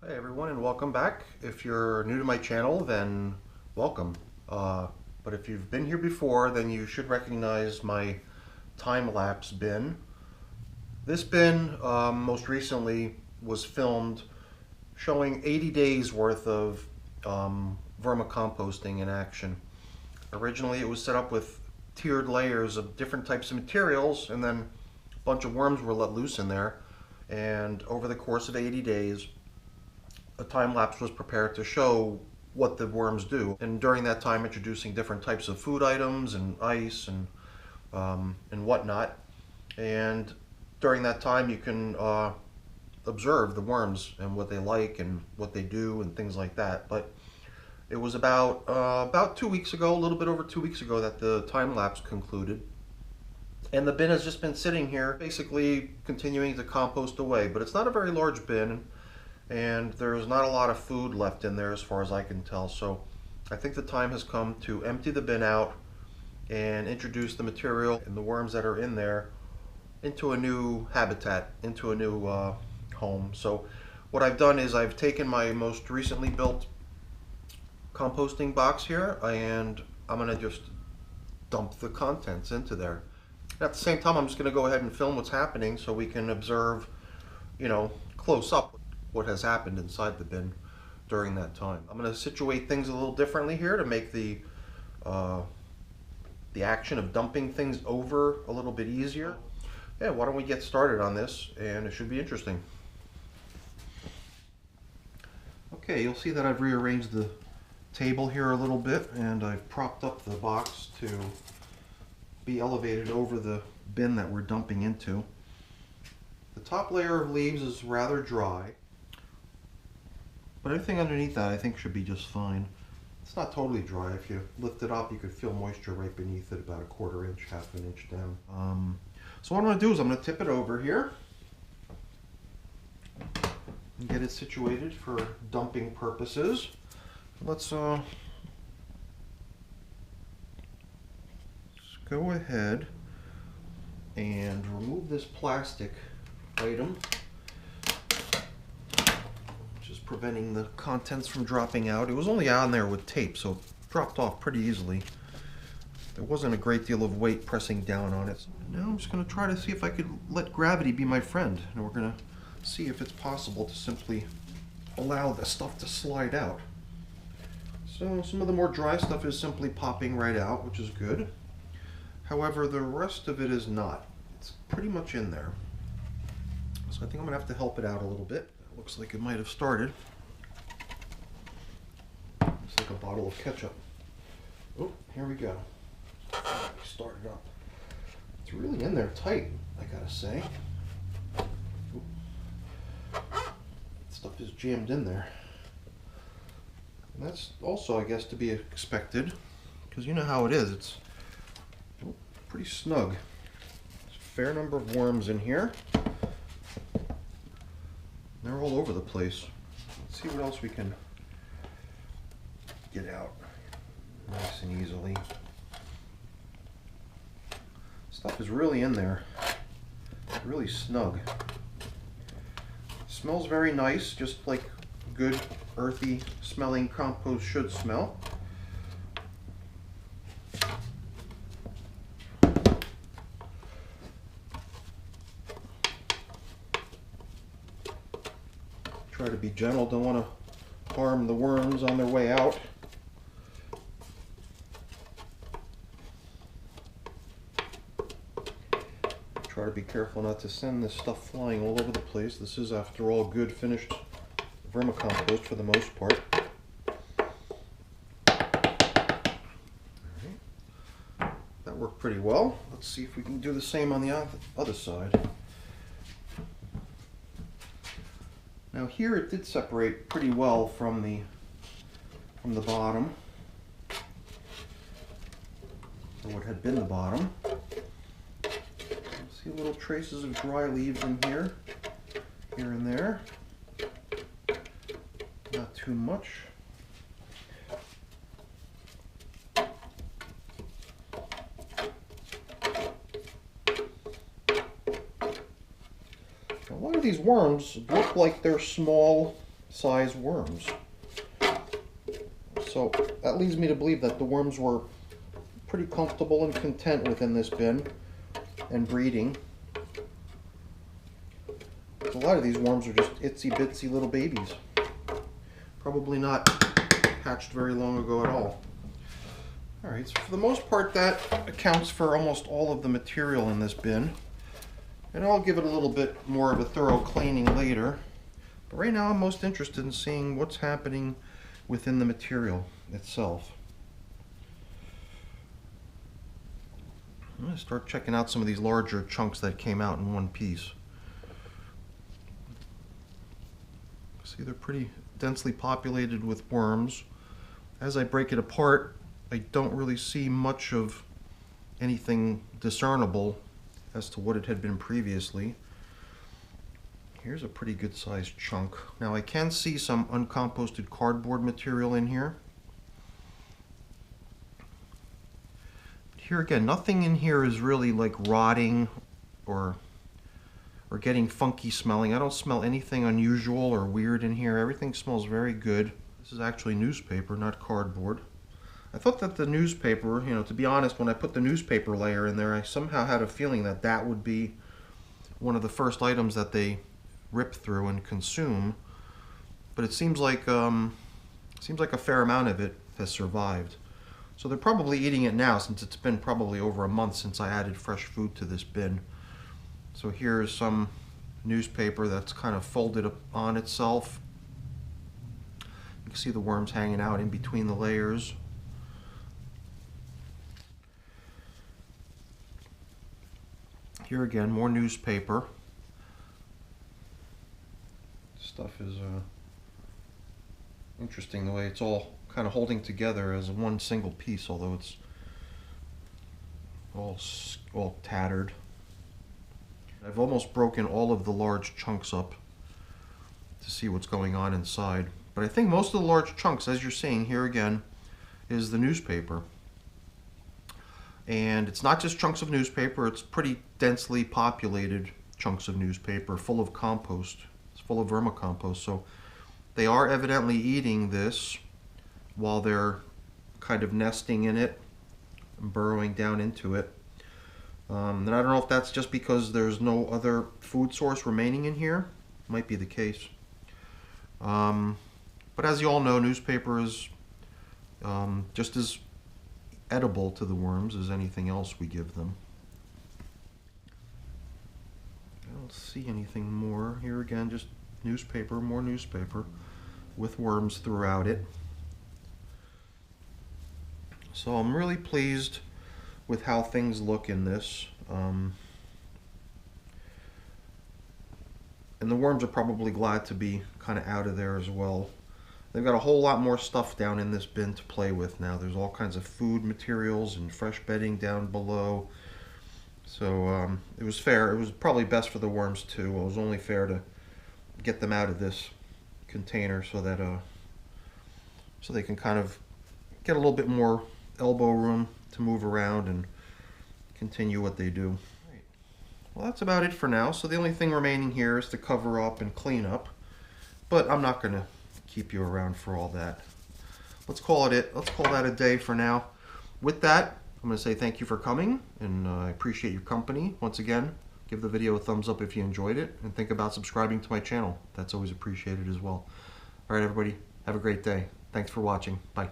Hi everyone and welcome back. If you're new to my channel, then welcome. But if you've been here before, then you should recognize my time-lapse bin. This bin most recently was filmed showing 80 days worth of vermicomposting in action. Originally it was set up with tiered layers of different types of materials, and then a bunch of worms were let loose in there. And over the course of 80 days, a time lapse was prepared to show what the worms do, and during that time introducing different types of food items and ice and whatnot. And during that time you can observe the worms and what they like and what they do and things like that. But it was about 2 weeks ago, a little bit over 2 weeks ago, that the time lapse concluded. And the bin has just been sitting here, basically continuing to compost away. But it's not a very large bin, and there's not a lot of food left in there as far as I can tell. So I think the time has come to empty the bin out and introduce the material and the worms that are in there into a new habitat, into a new home. So what I've done is I've taken my most recently built composting box here, and I'm going to just dump the contents into there. At the same time, I'm just going to go ahead and film what's happening so we can observe, close up what has happened inside the bin during that time. I'm going to situate things a little differently here to make the action of dumping things over a little bit easier. Yeah, why don't we get started on this, and it should be interesting. Okay, you'll see that I've rearranged the table here a little bit, and I've propped up the box to be elevated over the bin that we're dumping into. The top layer of leaves is rather dry, but everything underneath that I think should be just fine. It's not totally dry. If you lift it up, you could feel moisture right beneath it, about a quarter inch, half an inch down. So what I'm going to do is I'm going to tip it over here and get it situated for dumping purposes. Let's go ahead and remove this plastic item, which is preventing the contents from dropping out. It was only on there with tape, so it dropped off pretty easily. There wasn't a great deal of weight pressing down on it. Now I'm just going to try to see if I could let gravity be my friend, and we're going to see if it's possible to simply allow the stuff to slide out. So some of the more dry stuff is simply popping right out, which is good. However, the rest of it is not. It's pretty much in there. So I think I'm going to have to help it out a little bit. It looks like it might have started. Looks like a bottle of ketchup. Oh, here we go. Start it up. It's really in there tight, I gotta say. Stuff is jammed in there. And that's also, I guess, to be expected, because you know how it is. It's pretty snug. There's a fair number of worms in here. They're all over the place. Let's see what else we can get out nice and easily. Stuff is really in there, really snug. Smells very nice, just like good earthy smelling compost should smell. Try to be gentle, don't want to harm the worms on their way out. Try to be careful not to send this stuff flying all over the place. This is, after all, good finished vermicompost for the most part. Right. That worked pretty well. Let's see if we can do the same on the other side. Now here it did separate pretty well from the bottom, or what had been the bottom. See little traces of dry leaves in here and there. Not too much. A lot of these worms look like they're small size worms. So that leads me to believe that the worms were pretty comfortable and content within this bin and breeding. A lot of these worms are just itsy bitsy little babies. Probably not hatched very long ago at all. Alright, so for the most part that accounts for almost all of the material in this bin. And I'll give it a little bit more of a thorough cleaning later. But right now I'm most interested in seeing what's happening within the material itself. I'm going to start checking out some of these larger chunks that came out in one piece. See, they're pretty densely populated with worms. As I break it apart, I don't really see much of anything discernible as to what it had been previously. Here's a pretty good sized chunk. Now I can see some uncomposted cardboard material in here. Here again, nothing in here is really like rotting or getting funky smelling. I don't smell anything unusual or weird in here. Everything smells very good. This is actually newspaper, not cardboard. I thought that the newspaper, you know, to be honest, when I put the newspaper layer in there, I somehow had a feeling that that would be one of the first items that they rip through and consume. But it seems like a fair amount of it has survived. So they're probably eating it now, since it's been probably over a month since I added fresh food to this bin. So here's some newspaper that's kind of folded up on itself. You can see the worms hanging out in between the layers. Here again, more newspaper. Stuff is interesting the way it's all kind of holding together as one single piece, although it's all tattered. I've almost broken all of the large chunks up to see what's going on inside. But I think most of the large chunks, as you're seeing here again, is the newspaper. And it's not just chunks of newspaper, it's pretty densely populated chunks of newspaper full of compost. It's full of vermicompost. So they are evidently eating this while they're kind of nesting in it and burrowing down into it. And I don't know if that's just because there's no other food source remaining in here. Might be the case. But as you all know, newspaper is just as edible to the worms as anything else we give them. I don't see anything more. Here again, just newspaper, more newspaper with worms throughout it. So I'm really pleased with how things look in this. And the worms are probably glad to be kind of out of there as well. They've got a whole lot more stuff down in this bin to play with now. There's all kinds of food materials and fresh bedding down below. So it was fair. It was probably best for the worms too. It was only fair to get them out of this container so that so they can kind of get a little bit more elbow room to move around and continue what they do. Right. Well, that's about it for now. So the only thing remaining here is to cover up and clean up. But I'm not going to keep you around for all that. Let's call that a day for now. With that, I'm going to say thank you for coming, and I appreciate your company. Once again, give the video a thumbs up if you enjoyed it, and think about subscribing to my channel. That's always appreciated as well. All right, everybody, have a great day. Thanks for watching. Bye.